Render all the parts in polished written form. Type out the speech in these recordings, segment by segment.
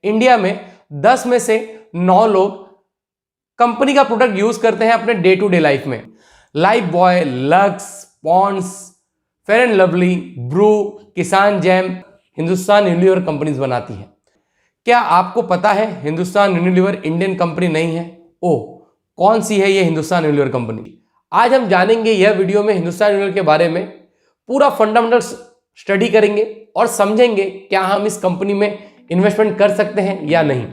India में 10 में से 9 लोग कंपनी का प्रोडक्ट यूज करते हैं अपने डे टू डे लाइफ में। Lifebuoy, Lux, Pond's, Fair and Lovely, Bru, Kissan jam Hindustan Unilever companies बनाती है। क्या आपको पता है हिंदुस्तान यूनिलीवर इंडियन कंपनी नहीं है? ओह, कौन सी है ये हिंदुस्तान यूनिलीवर कंपनी? आज हम जानेंगे यह वीडियो में हिंदुस्तान यूनिलीवर के बारे में पूरा फंडामेंटल स्टडी करेंगे और समझेंगे क्या हम इस कंपनी में इन्वेस्टमेंट कर सकते हैं या नहीं।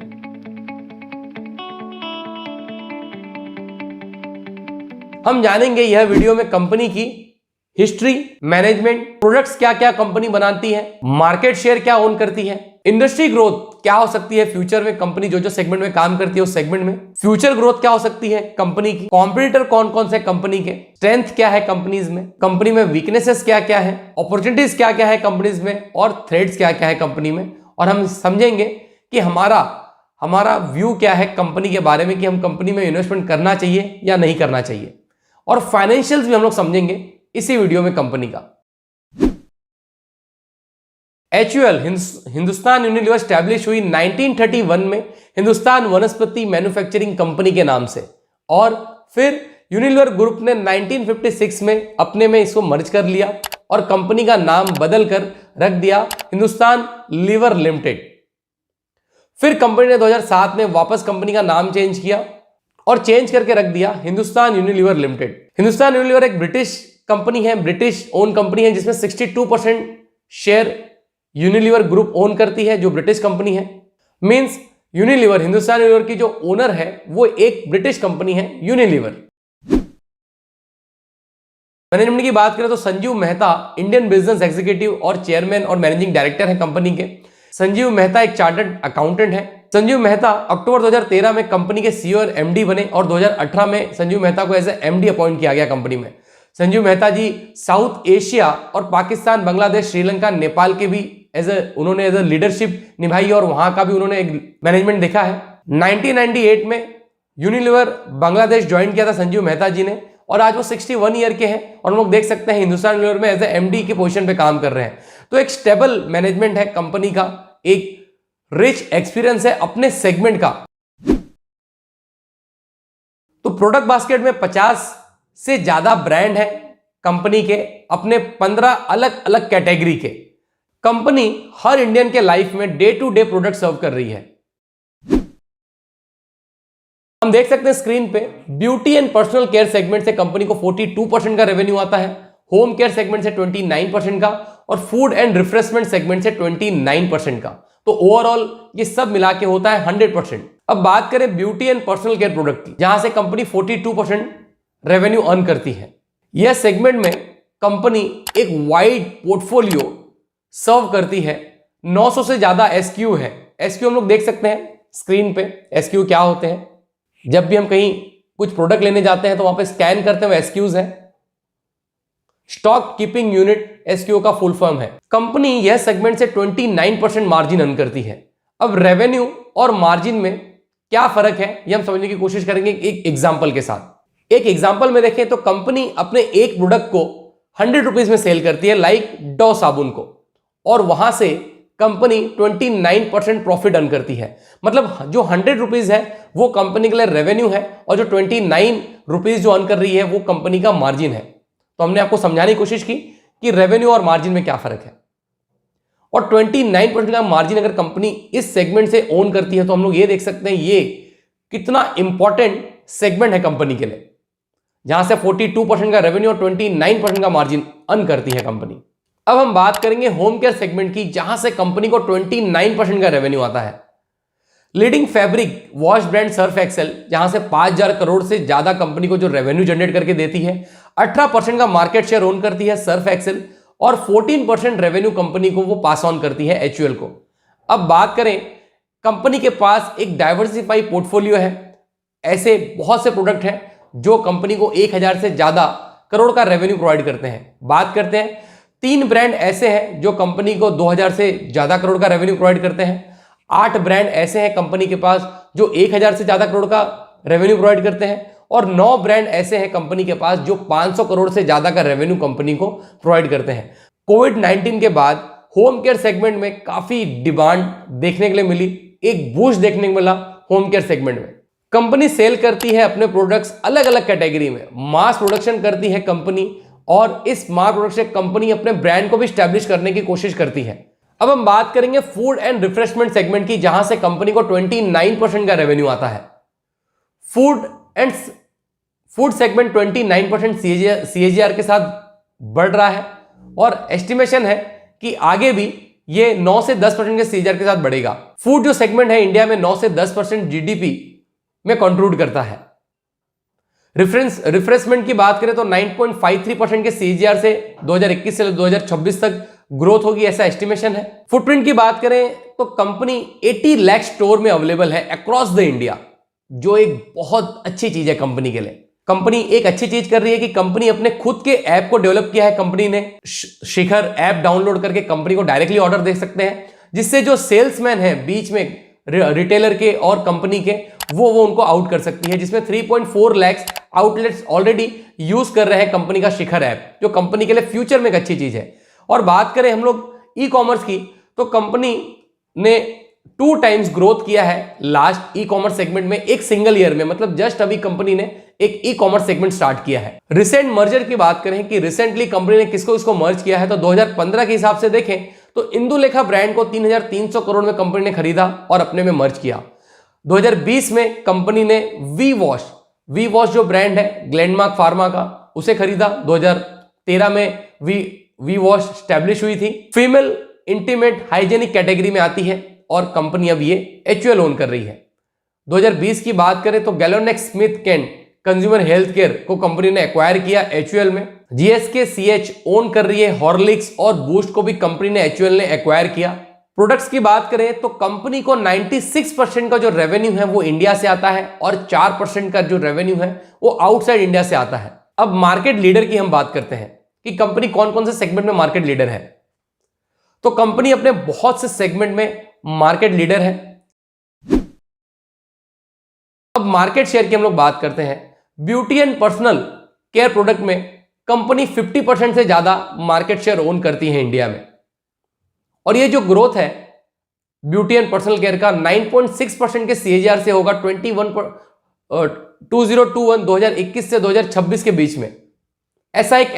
हम जानेंगे यह वीडियो में कंपनी की हिस्ट्री, मैनेजमेंट, प्रोडक्ट्स क्या क्या कंपनी बनाती है, मार्केट शेयर क्या ओन करती है, इंडस्ट्री ग्रोथ क्या हो सकती है फ्यूचर में, कंपनी जो जो सेगमेंट में काम करती है उस सेगमेंट में फ्यूचर ग्रोथ क्या हो सकती है कंपनी की, कॉम्पिटिटर कौन कौन से कंपनी के, स्ट्रेंथ क्या है कंपनीज में, कंपनी में वीकनेसेस क्या क्या है, अपॉर्चुनिटीज क्या क्या है कंपनीज में और थ्रेड्स क्या क्या है कंपनी में। और हम समझेंगे कि हमारा व्यू क्या है कंपनी के बारे में कि हम कंपनी में इन्वेस्टमेंट करना चाहिए या नहीं करना चाहिए। और फाइनेंशियल्स भी हम लोग समझेंगे इसी वीडियो में कंपनी का। HUL हिंदुस्तान यूनिलीवर स्टैब्लिश हुई 1931 में हिंदुस्तान वनस्पति मैन्युफैक्चरिंग कंपनी के नाम से, और फिर यूनिलीवर ग्रुप ने 1956 में अपने में इसको मर्ज कर लिया और कंपनी का नाम बदल कर रख दिया हिंदुस्तान लीवर लिमिटेड। फिर कंपनी ने 2007 में वापस कंपनी का नाम चेंज किया और चेंज करके रख दिया Hindustan Unilever limited. Hindustan Unilever एक ब्रिटिश कंपनी है, ब्रिटिश ओन कंपनी है, जिसमें 62% शेयर यूनिलीवर ग्रुप ओन करती है, जो ब्रिटिश कंपनी है। मींस यूनिलीवर, हिंदुस्तान यूनिलीवर की जो ओनर है वो एक ब्रिटिश कंपनी है यूनिलीवर। मैनेजमेंट की बात करें तो Sanjeev Mehta Indian business executive और चेयरमैन और मैनेजिंग डायरेक्टर है कंपनी के। संजीव मेहता एक चार्टर्ड अकाउंटेंट है। संजीव मेहता अक्टूबर 2013 में कंपनी के CEO और MD बने और 2018 में संजीव मेहता को एज ए MD अपॉइंट किया गया कंपनी में। संजीव मेहता जी साउथ एशिया और पाकिस्तान, बांग्लादेश, श्रीलंका, नेपाल के भी उन्होंने एज ए लीडरशिप निभाई और वहां का भी उन्होंने एक मैनेजमेंट देखा है। 1998 में यूनिलीवर बांग्लादेश ज्वाइन किया था संजीव मेहता जी ने, और आज वो 61 ईयर के हैं और हम लोग देख सकते हैं हिंदुस्तान यूनिलीवर में एज ए MD की पोजीशन पे काम कर रहे हैं। तो एक स्टेबल मैनेजमेंट है कंपनी का, एक रिच एक्सपीरियंस है अपने सेगमेंट का। तो प्रोडक्ट बास्केट में 50 से ज्यादा ब्रांड है कंपनी के, अपने 15 अलग अलग कैटेगरी के। कंपनी हर इंडियन के लाइफ में डे टू डे प्रोडक्ट सर्व कर रही है। हम देख सकते हैं स्क्रीन पे, beauty and personal care segment से कंपनी को 42% का रेवेन्यू आता है, होम केयर सेगमेंट से 29% का और फूड एंड रिफ्रेशमेंट सेगमेंट से 29% का। तो ओवरऑल ये सब मिला के होता है 100%। अब बात करें beauty and personal care product की, जहां से कंपनी 42% रेवेन्यू अर्न करती है। यह सेगमेंट में कंपनी एक वाइड पोर्टफोलियो सर्व करती है। 900 से ज्यादा SKU है। SKU हम लोग देख सकते हैं स्क्रीन पे। SKU क्या होते हैं? जब भी हम कहीं कुछ प्रोडक्ट लेने जाते हैं तो वहां पे स्कैन करते हैं, SKUs है। स्टॉक कीपिंग यूनिट SKU का फुल फॉर्म है। कंपनी यह सेगमेंट से 29% मार्जिन अर्न करती है। अब रेवेन्यू और मार्जिन में क्या फर्क है ये हम समझने की कोशिश करेंगे एक एग्जांपल के साथ। एक एग्जांपल में देखें तो कंपनी अपने एक प्रोडक्ट को 100 रुपीज में सेल करती है, लाइक डॉ साबुन को, और वहां से कंपनी 29% प्रॉफिट अर्न करती है। मतलब जो 100 रुपीज है वो कंपनी के लिए रेवेन्यू है और जो 29 रुपीज जो अर्न कर रही है वो कंपनी का मार्जिन है। तो हमने आपको समझाने की कोशिश की कि रेवेन्यू और मार्जिन में क्या फर्क है। और 29% का मार्जिन अगर कंपनी इस सेगमेंट से ओन करती है तो हम लोग ये देख सकते हैं ये कितना इंपॉर्टेंट सेगमेंट है कंपनी के लिए, जहां से 42% का रेवेन्यू और 29% का मार्जिन अर्न करती है कंपनी। अब हम बात करेंगे होम केयर सेगमेंट की, जहां से कंपनी को 29% का रेवेन्यू आता है। Leading fabric wash brand Surf Excel, जहां से 5000 करोड़ से ज्यादा कंपनी को जो रेवेन्यू जनरेट करके देती है। 18% का मार्केट शेयर ओन करती है सर्फ एक्सेल और 14% रेवेन्यू कंपनी को वो पास ऑन करती है HUL को। अब बात करें, कंपनी के पास एक डाइवर्सिफाई पोर्टफोलियो है। ऐसे बहुत से प्रोडक्ट हैं जो कंपनी को 1000 से ज्यादा करोड़ का रेवेन्यू प्रोवाइड करते हैं। बात करते हैं 3 ब्रांड ऐसे हैं जो कंपनी को 2000 से ज्यादा करोड़ का रेवेन्यू प्रोवाइड करते हैं। 8 ब्रांड ऐसे हैं कंपनी के पास जो 1000 से ज्यादा करोड़ का रेवेन्यू प्रोवाइड करते हैं, और 9 ब्रांड ऐसे हैं कंपनी के पास जो 500 करोड़ से ज्यादा का रेवेन्यू कंपनी को प्रोवाइड करते हैं। कोविड-19 के बाद होम केयर सेगमेंट में काफी डिमांड देखने के लिए मिली। एक बूस्ट देखने को मिला होम केयर सेगमेंट में। कंपनी सेल करती है अपने प्रोडक्ट्स अलग अलग कैटेगरी में, मास प्रोडक्शन करती है कंपनी, और इस मास प्रोडक्शन कंपनी अपने ब्रांड को भी स्टैब्लिश करने की कोशिश करती है। अब हम बात करेंगे फूड एंड रिफ्रेशमेंट सेगमेंट की, जहां से कंपनी को 29% का रेवेन्यू आता है। फूड सेगमेंट 29% CAGR के साथ बढ़ रहा है और एस्टिमेशन है कि आगे भी ये 9 से 10% के CAGR के साथ बढ़ेगा। फूड जो सेगमेंट है इंडिया में 9 से 10% GDP में कंट्रीब्यूट करता है। रिफ्रेशमेंट की बात करें तो 9.53% के CAGR से 2021 से 2026 तक ग्रोथ होगी, ऐसा एस्टिमेशन है। फुटप्रिंट की बात करें तो कंपनी 80 लाख स्टोर में अवेलेबल है अक्रॉस द इंडिया, जो एक बहुत अच्छी चीज है कंपनी के लिए। कंपनी एक अच्छी चीज कर रही है कि कंपनी अपने खुद के ऐप को डेवलप किया है। कंपनी ने शिखर ऐप डाउनलोड करके कंपनी को डायरेक्टली ऑर्डर दे सकते हैं, जिससे जो सेल्समैन है बीच में रिटेलर के और कंपनी के, वो उनको आउट कर सकती है, जिसमें 3.4 लाख आउटलेट्स ऑलरेडी यूज कर रहे हैं कंपनी का शिखर ऐप, जो कंपनी के लिए फ्यूचर में एक अच्छी चीज है। और बात करें हम लोग ई कॉमर्स की, तो कंपनी ने 2 टाइम्स ग्रोथ किया है लास्ट ई कॉमर्स सेगमेंट में एक सिंगल ईयर में, मतलब जस्ट अभी कंपनी ने एक ई कॉमर्स सेगमेंट स्टार्ट किया है। रिसेंट मर्जर की बात करें कि रिसेंटली कंपनी ने किसको मर्ज किया है, तो 2015 के हिसाब से देखें तो इंदुलेखा ब्रांड को 3,300 करोड़ में कंपनी ने खरीदा और अपने में मर्ज किया। 2020 में कंपनी ने वी वॉश जो ब्रांड है ग्लेनमार्क फार्मा का, उसे खरीदा। 2013 में वी वॉश स्टैब्लिश हुई थी। फीमेल इंटीमेट हाइजेनिक कैटेगरी में आती है और कंपनी अब ये HUL ओन कर रही है। 2020 की बात करें तो गैलोनेक्स स्मिथ कैंट कंज्यूमर हेल्थ केयर को कंपनी ने एक्वायर किया HUL में। GSK ओन कर रही है हॉर्लिक्स और बूस्ट को भी कंपनी ने HUL ने एक्वायर किया। प्रोडक्ट्स की बात करें तो कंपनी को 96% का जो रेवेन्यू है वो इंडिया से आता है और 4% का जो रेवेन्यू है वो आउटसाइड इंडिया से आता है। अब मार्केट लीडर की हम बात करते हैं कि कंपनी कौन कौन से सेगमेंट में मार्केट लीडर है। तो कंपनी अपने बहुत से सेगमेंट में मार्केट लीडर है। अब मार्केट शेयर की हम लोग बात करते हैं। Beauty and personal care product में कंपनी 50% से ज्यादा मार्केट शेयर ओन करती है इंडिया में, और ये जो ग्रोथ है ब्यूटी एंड पर्सनल केयर का 9.6% के CAGR से होगा 2021 से 2026 के बीच में, ऐसा एक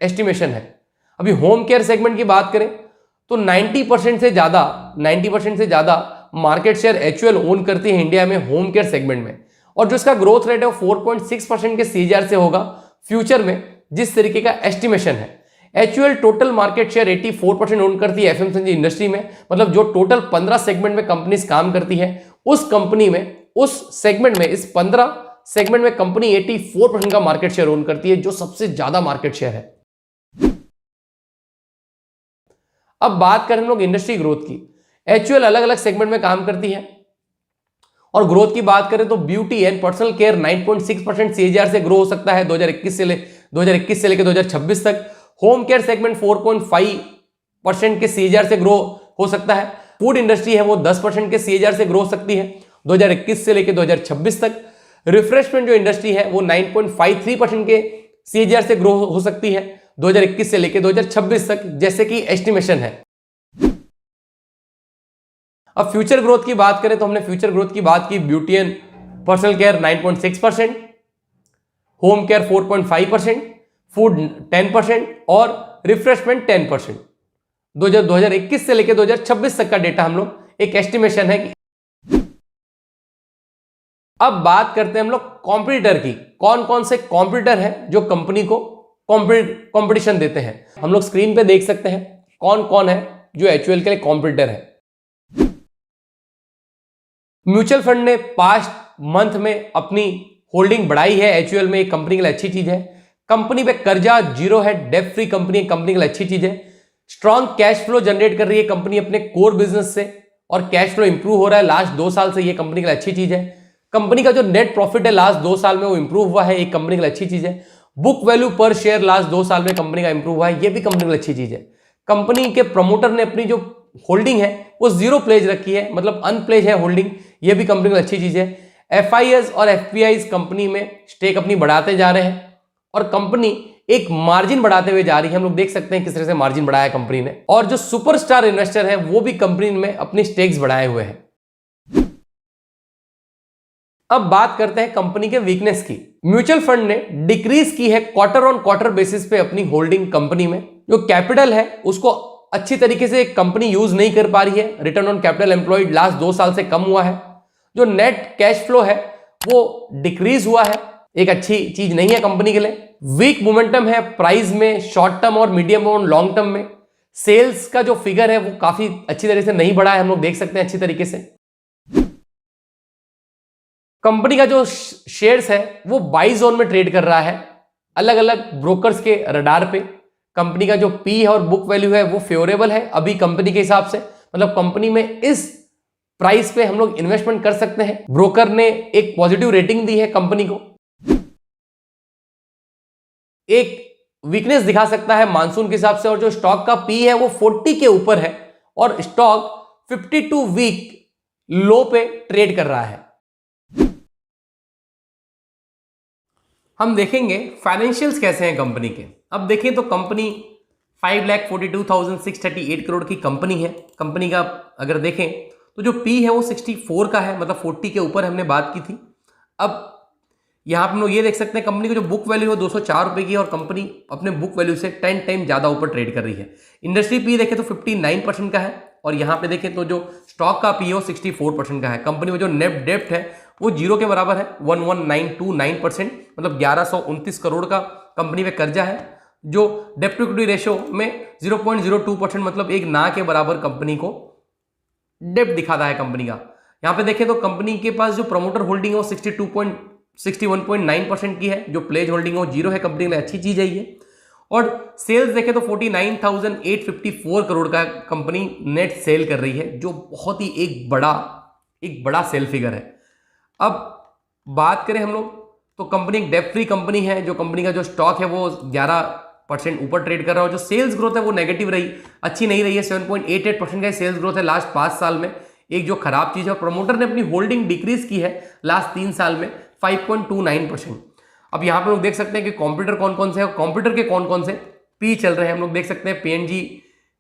एस्टिमेशन है। अभी होम केयर सेगमेंट की बात करें तो 90% से ज्यादा मार्केट शेयर HUL ओन करती है इंडिया में होम केयर सेगमेंट में, और जो इसका ग्रोथ रेट है वो 4.6% के CAGR से होगा फ्यूचर में, जिस तरीके का एस्टिमेशन है। HUL total market share 84% own करती है FMCG इंडस्ट्री में, मतलब जो टोटल 15 सेगमेंट में कंपनी काम करती है उस सेगमेंट में इस 15 सेगमेंट में कंपनी 84% का मार्केट शेयर ओन करती है, जो सबसे ज्यादा मार्केट शेयर है। अब बात करें हम लोग इंडस्ट्री ग्रोथ की। HUL अलग अलग सेगमेंट में काम करती है, और ग्रोथ की बात करें तो beauty and personal care 9.6% CAGR से ग्रो हो सकता है 2021 से लेकर 2026 तक। होम केयर सेगमेंट 4.5% के CAGR से ग्रो हो सकता है। फूड इंडस्ट्री है वो 10% के CAGR से ग्रो हो सकती है 2021 से लेकर 2026 तक। रिफ्रेशमेंट जो इंडस्ट्री है वो 9.53% के CAGR से ग्रो हो सकती है 2021 से लेकर 2026 तक, जैसे कि एस्टिमेशन है। अब फ्यूचर ग्रोथ की बात करें तो हमने फ्यूचर ग्रोथ की बात की, beauty and personal care 9.6%, home care 4.5%, food 10% और रिफ्रेशमेंट 10%। 2021 से लेकर 2026 तक का डेटा हम लोग एक एस्टिमेशन है। अब बात करते हैं हम लोग कॉम्पिटिटर की। कौन कौन से कॉम्पिटिटर हैं जो कंपनी को कंपटीशन देते हैं। हम लोग स्क्रीन पे देख सकते हैं कौन कौन है जो HUL के लिए कॉम्पिटिटर है। म्यूचुअल फंड ने पास्ट मंथ में अपनी होल्डिंग बढ़ाई है HUL में, एक कंपनी के लिए अच्छी चीज है। कंपनी पे कर्जा जीरो है, डेट फ्री कंपनी है, कंपनी के लिए अच्छी चीज है। स्ट्रॉन्ग कैश फ्लो जनरेट कर रही है कंपनी अपने कोर बिजनेस से, और कैश फ्लो इंप्रूव हो रहा है लास्ट 2 साल से, ये कंपनी के लिए अच्छी चीज है। कंपनी का जो नेट प्रॉफिट है लास्ट 2 साल में वो इंप्रूव हुआ है, एक कंपनी के लिए अच्छी चीज है। बुक वैल्यू पर शेयर लास्ट 2 साल में कंपनी का इंप्रूव हुआ है, ये भी कंपनी के लिए अच्छी चीज है। कंपनी के प्रमोटर ने अपनी जो होल्डिंग है वो 0 प्लेज रखी है, मतलब अनप्लेज है होल्डिंग, ये भी कंपनी के लिए अच्छी चीज है। FIs और FPIs कंपनी में स्टेक अपनी बढ़ाते जा रहे हैं, और कंपनी एक मार्जिन बढ़ाते हुए जा रही है। हम लोग देख सकते हैं किस तरह से मार्जिन बढ़ाया कंपनी ने, और जो सुपरस्टार इन्वेस्टर है वो भी कंपनी में अपनी स्टेक्स बढ़ाए हुए हैं। अब बात करते हैं कंपनी के वीकनेस की। म्यूचुअल फंड ने डिक्रीज की है क्वार्टर ऑन क्वार्टर बेसिस पे अपनी होल्डिंग कंपनी में। जो कैपिटल है उसको अच्छी तरीके से कंपनी यूज नहीं कर पा रही है। Return on capital employed last 2 साल से कम हुआ है। जो नेट कैश फ्लो है वो डिक्रीज हुआ है, एक अच्छी चीज नहीं है कंपनी के लिए। वीक मोमेंटम है प्राइस में, शॉर्ट टर्म और मीडियम और लॉन्ग टर्म में। सेल्स का जो फिगर है वो काफी अच्छी तरीके से नहीं बढ़ा है, हम लोग देख सकते हैं अच्छी तरीके से। कंपनी का जो शेयर्स है वो बाई जोन में ट्रेड कर रहा है, अलग अलग ब्रोकर्स के रडार पे। कंपनी का जो पी है और बुक वैल्यू है वो फेवरेबल है अभी कंपनी के हिसाब से, मतलब कंपनी में इस प्राइस पे हम लोग इन्वेस्टमेंट कर सकते हैं। ब्रोकर ने एक पॉजिटिव रेटिंग दी है कंपनी को। एक वीकनेस दिखा सकता है मानसून के हिसाब से, और जो स्टॉक का पी है वो 40 के ऊपर है और स्टॉक 52 वीक लो पे ट्रेड कर रहा है। हम देखेंगे फाइनेंशियल्स कैसे हैं कंपनी के। अब देखें तो कंपनी 5,42,638 करोड़ की कंपनी है। कंपनी का अगर देखें तो जो पी है वो 64 का है, मतलब 40 के ऊपर हमने बात की थी। अब यहां पर हम लोग ये देख सकते हैं कंपनी की जो बुक वैल्यू है 204 रुपए की, और कंपनी अपने बुक वैल्यू से 10 टाइम ज्यादा ऊपर ट्रेड कर रही है। इंडस्ट्री पी देखें तो 59% का है, और यहां पे देखें तो जो स्टॉक का पी है वो 64% का है। कंपनी में जो नेट डेप्ट है वो 0 के बराबर है, 11,929%, मतलब 1129 करोड़ का कंपनी में कर्जा है। जो डेप्ट टू इक्विटी रेशियो में 0.02%, मतलब एक ना के बराबर कंपनी को डेप्ट दिखाता है कंपनी का। यहां पे देखें तो कंपनी के पास जो प्रमोटर होल्डिंग है वो 61.9% की है। जो प्लेज होल्डिंग है वो 0 है, कंपनी के लिए अच्छी चीज है ये। और सेल्स देखें तो 49,854 करोड़ का कंपनी नेट सेल कर रही है, जो बहुत ही एक बड़ा सेल फिगर है। अब बात करें हम लोग तो कंपनी एक डेप्ट फ्री कंपनी है। जो कंपनी का जो स्टॉक है वो 11% ऊपर ट्रेड कर रहा है। जो सेल्स ग्रोथ है वो नेगेटिव रही, अच्छी नहीं रही है। 7.88% का सेल्स ग्रोथ है लास्ट 5 साल में, एक जो खराब चीज है। प्रमोटर ने अपनी होल्डिंग डिक्रीज की है लास्ट 3 साल में 5.29%। अब यहां पर लोग देख सकते हैं कि कॉम्प्यूटर कौन कौन से है, कॉम्प्यूटर के कौन कौन से पी चल रहे हैं। हम लोग देख सकते हैं पीएनजी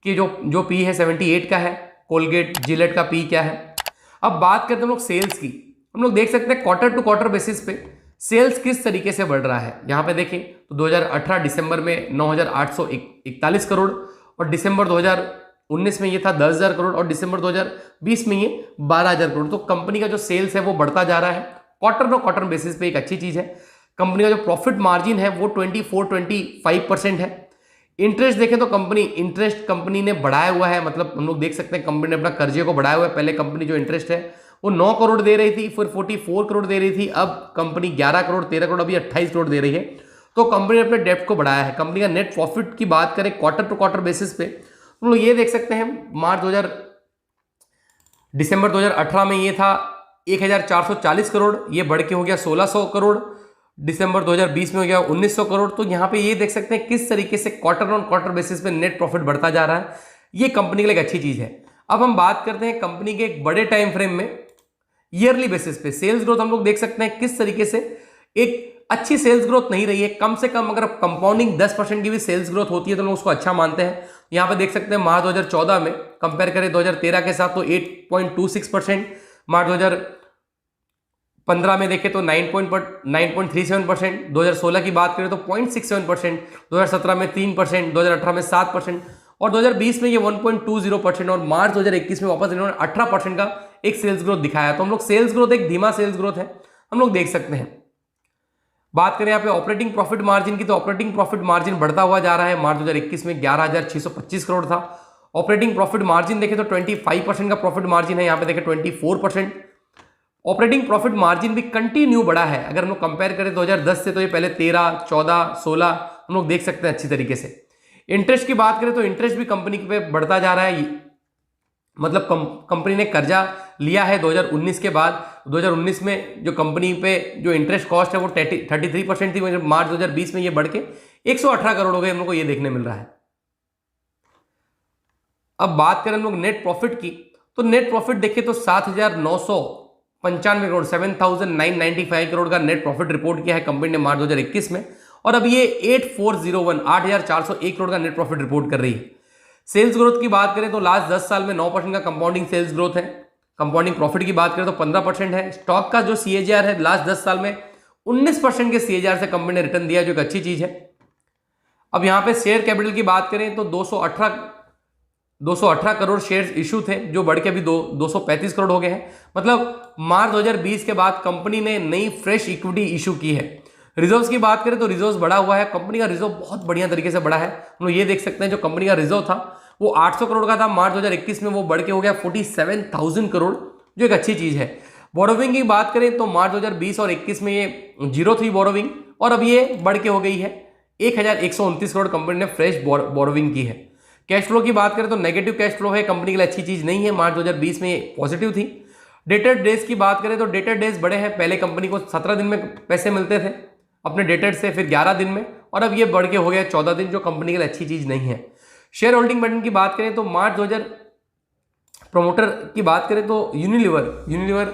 की जो पी है 78 का है। कोलगेट जिलेट का पी क्या है। अब बात करते हैं हम लोग सेल्स की। हम लोग देख सकते हैं क्वार्टर टू क्वार्टर बेसिस पे सेल्स किस तरीके से बढ़ रहा है। यहां पे देखें तो 2018 दिसंबर में 9,841 करोड़, और दिसंबर 2019 में ये था 10,000 करोड़, और दिसंबर 2020 में ये 12,000 करोड़। तो कंपनी का जो सेल्स है वो बढ़ता जा रहा है क्वार्टर टू क्वार्टर बेसिस पे, एक अच्छी चीज है। कंपनी का जो प्रॉफिट मार्जिन है वो 24-25% है। इंटरेस्ट देखें तो इंटरेस्ट कंपनी ने बढ़ाया हुआ है, मतलब हम लोग देख सकते हैं कंपनी ने अपना कर्जे को बढ़ाया हुआ है। पहले कंपनी जो इंटरेस्ट है वो 9 करोड़ दे रही थी, फिर 44 करोड़ दे रही थी, अब कंपनी 11 करोड़ 13 करोड़ अभी 28 करोड़ दे रही है। तो कंपनी ने अपने डेप्ट को बढ़ाया है। कंपनी का नेट प्रॉफिट की बात करें क्वार्टर टू क्वार्टर बेसिस पे, हम लोग ये देख सकते हैं दिसंबर 2018 में ये था 1,440 करोड़, ये बढ़ के हो गया 1,600 करोड़। दिसंबर 2020 में हो गया 1,900 करोड़। तो यहाँ पे ये देख सकते हैं किस तरीके से क्वार्टर ऑन क्वार्टर बेसिस पे नेट प्रॉफिट बढ़ता जा रहा है। ये कंपनी के लिए एक अच्छी चीज है। अब हम बात करते हैं कंपनी के एक बड़े टाइम फ्रेम में ईयरली बेसिस पे सेल्स ग्रोथ हम लोग देख सकते हैं किस तरीके से एक अच्छी सेल्स ग्रोथ नहीं रही है। कम से कम अगर कंपाउंडिंग 10% की भी सेल्स ग्रोथ होती है तो लोग उसको अच्छा मानते हैं। यहां पे देख सकते हैं मार्च 2014 में कंपेयर करें 2013 के साथ तो 8.26%, मार्च 2015 में देखें तो 9.37%, 2016 की बात करें तो 0.67%, 2017 में 3%, 2018 में 7%, और 2020 में ये 1.20%, और मार्च 2021 में वापस इन्होंने 18% का एक सेल्स ग्रोथ दिखाया। तो हम लोग सेल्स ग्रोथ एक धीमा सेल्स ग्रोथ है हम लोग देख सकते हैं। बात करें यहाँ पे ऑपरेटिंग प्रॉफिट मार्जिन की, तो ऑपरेटिंग प्रॉफिट मार्जिन बढ़ता हुआ जा रहा है। मार्च 2021 में 11,625 करोड़ था ऑपरेटिंग प्रॉफिट मार्जिन। देखें तो 25% का प्रॉफिट मार्जिन है, यहाँ पे देखें 24%। ऑपरेटिंग प्रॉफिट मार्जिन भी कंटिन्यू बढ़ा है। अगर हम लोग कंपेयर करें 2010 से तो ये पहले 13, 14, 16 हम लोग देख सकते हैं अच्छी तरीके से। इंटरेस्ट की बात करें तो इंटरेस्ट भी कंपनी पे बढ़ता जा रहा है, मतलब कंपनी ने कर्जा लिया है 2019 के बाद। 2019 में जो कंपनी पे जो इंटरेस्ट कॉस्ट है वो 33% थी, मार्च 2020 में ये बढ़ के 118 करोड़ हो गए, हम लोग को ये देखने मिल रहा है। अब बात करें हम लोग नेट प्रॉफिट की, तो नेट प्रॉफिट देखें तो 7,995 करोड़ 7,995 करोड़ का नेट प्रॉफिट रिपोर्ट किया है कंपनी ने मार्च 2021 में, और अब ये 8,401 करोड़ का नेट प्रॉफिट रिपोर्ट कर रही है। सेल्स ग्रोथ की बात करें तो लास्ट 10 साल में 9% का कंपाउंडिंग सेल्स ग्रोथ है। कंपाउंडिंग प्रॉफिट की बात करें तो 15% है। स्टॉक का जो CAGR है लास्ट 10 साल में 19% के CAGR से कंपनी ने रिटर्न दिया, जो एक अच्छी चीज है। अब यहां पे शेयर कैपिटल की बात करें तो 218 करोड़ शेयर्स इशू थे, जो बढ़ के अभी 235 करोड़ हो गए हैं। मतलब मार्च 2020 के बाद कंपनी ने नई फ्रेश इक्विटी इशू की है। रिजर्व्स की बात करें तो रिजर्व्स बढ़ा हुआ है, कंपनी का रिजर्व बहुत बढ़िया तरीके से बढ़ा है। हम लोग ये देख सकते हैं जो कंपनी का रिजर्व था वो 800 करोड़ का था, मार्च 2021 में वो बढ़ के हो गया 47,000 करोड़, जो एक अच्छी चीज है। बोरोविंग की बात करें तो मार्च 2020 और 21 में ये 0 थी बोरोविंग, और अब ये बढ़ के हो गई है 1129 करोड़ कंपनी ने फ्रेश बोरोविंग की है। कैश फ्लो की बात करें तो नेगेटिव कैश फ्लो है, कंपनी के लिए अच्छी चीज नहीं है। मार्च 2020 में ये पॉजिटिव थी। डेटेड डेज की बात करें तो डेटेड डेज बड़े हैं, पहले कंपनी को 17 दिन में पैसे मिलते थे अपने डेटेड से, फिर 11 दिन में, और अब ये बढ़ के हो गया 14 दिन, जो कंपनी के लिए अच्छी चीज नहीं है। शेयर होल्डिंग पैटर्न की बात करें तो मार्च 2000 प्रोमोटर की बात करें तो यूनिलीवर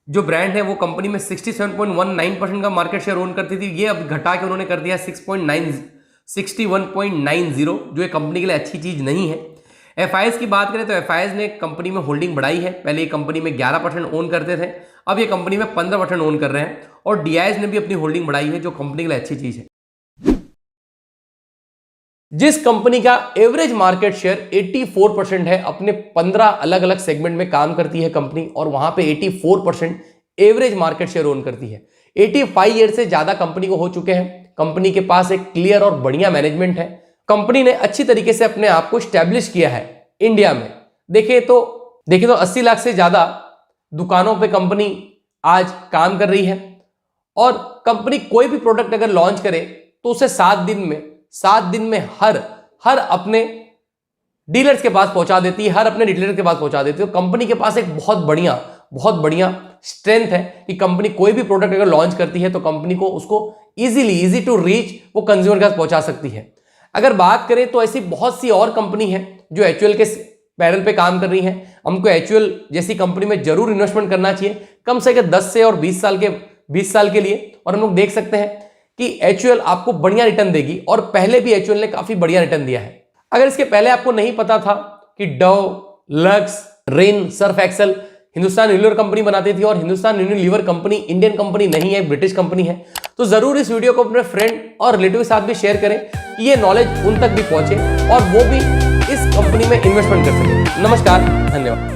जो ब्रांड है वो कंपनी में 67.19% का मार्केट शेयर ओन करती थी, ये अब घटा के उन्होंने कर दिया 61.90, जो एक कंपनी के लिए अच्छी चीज नहीं है। FIs की बात करें तो FIs ने कंपनी में होल्डिंग बढ़ाई है, पहले ये कंपनी में 11% ओन करते थे, अब ये कंपनी में 15% ओन कर रहे हैं। और DIs ने भी अपनी होल्डिंग बढ़ाई है, जो कंपनी के लिए अच्छी चीज है। जिस कंपनी का एवरेज मार्केट शेयर 84% है, अपने 15 अलग अलग सेगमेंट में काम करती है कंपनी, और वहां पे 84% एवरेज मार्केट शेयर ओन करती है। 85 ईयर से ज्यादा कंपनी को हो चुके हैं, कंपनी के पास एक क्लियर और बढ़िया मैनेजमेंट है, कंपनी ने अच्छी तरीके से अपने आप को स्टैब्लिश किया है इंडिया में। देखिए तो 80 लाख से ज्यादा दुकानों पे कंपनी आज काम कर रही है, और कंपनी कोई भी प्रोडक्ट अगर लॉन्च करे तो उसे 7 दिन में हर अपने डीलर्स के पास पहुंचा देती है, हर अपने डीलर के पास पहुंचा देती है। तो कंपनी के पास एक बहुत बढ़िया स्ट्रेंथ है कि कंपनी कोई भी प्रोडक्ट अगर लॉन्च करती है तो कंपनी को उसको इजी टू रीच वो कंज्यूमर के पास पहुंचा सकती है। अगर बात करें तो ऐसी बहुत सी और कंपनी है जो HUL के पैरल पे काम कर रही है। हमको HUL जैसी कंपनी में जरूर इन्वेस्टमेंट करना चाहिए, कम से कम 10 से और 20 साल के लिए। और हम लोग देख सकते हैं कि HUL आपको बढ़िया रिटर्न देगी, और पहले भी HUL ने काफी बढ़िया रिटर्न दिया है। अगर इसके पहले आपको नहीं पता था कि Dove, Lux, Rin, Surf Excel Hindustan Unilever company बनाती थी, और Hindustan Unilever company Indian company नहीं है, ब्रिटिश कंपनी है, तो जरूर इस वीडियो को अपने फ्रेंड और रिलेटिव के साथ भी शेयर करें कि ये नॉलेज उन तक भी पहुंचे और वो भी इस कंपनी में इन्वेस्टमेंट कर सके। नमस्कार, धन्यवाद।